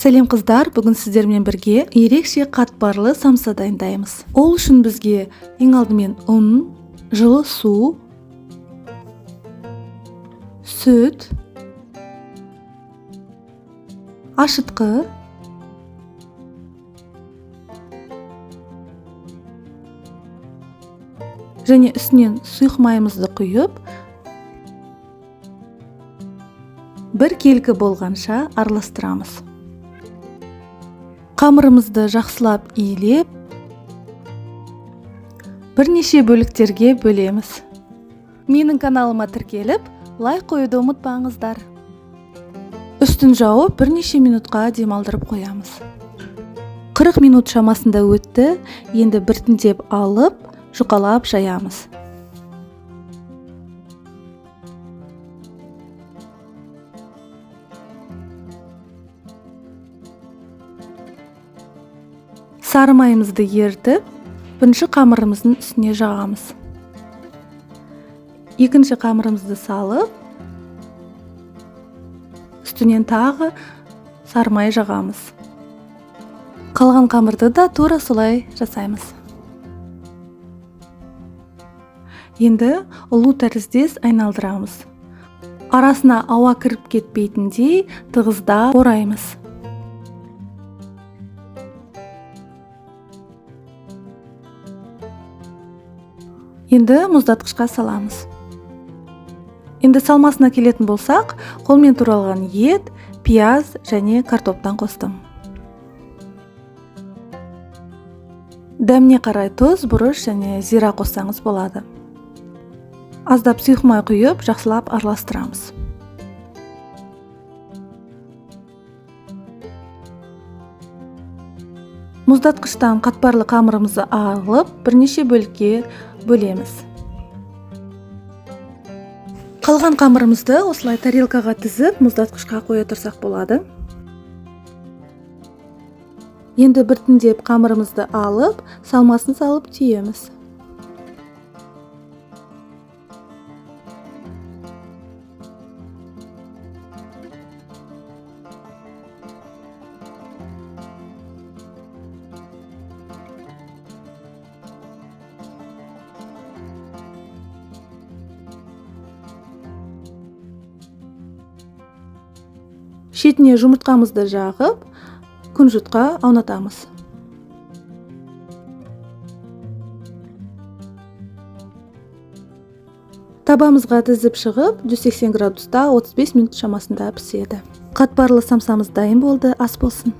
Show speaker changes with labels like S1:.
S1: Сәлем қыздар, бүгін сіздермен бірге ерекше қатпарлы самса дайындаймыз. Ол үшін бізге ең алдымен ұн, жылы су, сүт, ашытқы, және үстінен сұйық майымызды құйып, бір келкі болғанша араластырамыз. Қамырымызды жақсылап иілеп, бірнеше бөліктерге бөлеміз. Менің каналыма тіркеліп, лайк қоюды ұмытпаңыздар. Үстін жауып, бірнеше минутқа демалдырып қоямыз. 40 минут шамасында өтті, енді біртіндеп алып, жұқалап жаямыз. Сары майымызды ертіп, бірінші қамырымыздың үстіне жағамыз. Екінші қамырымызды салып, үстінен тағы сары май жағамыз. Қалған қамырды да тура солай жасаймыз. Енді ұлу тәріздес айналдырамыз. Арасына ауа кіріп кетпейтіндей тығыздап ораймыз. Енді мұздатқышқа саламыз. Енді салмасына келетін болсақ, қолмен туралған ет, пияз және картоптан қостым. Дәміне қарай тұз, бұрыш және зира қоссаңыз болады. Аздап сұйық май құйып, жақсылап араластырамыз. Мұздатқыштан қатпарлы қамырымызды алып, бірнеше бөлікке бөлеміз. Қалған қамырымызды осылай тарелкаға тізіп, мұздатқышқа қоя тұрсақ болады. Енді біртіндеп қамырымызды алып, салмасын салып түйеміз. Шетіне жұмыртқамызды жағып, күнжутқа аунатамыз. Табамызға тізіп шығып, 180 градуста 35 минут шамасында піседі. Қатпарлы самсамыз дайын болды, ас болсын.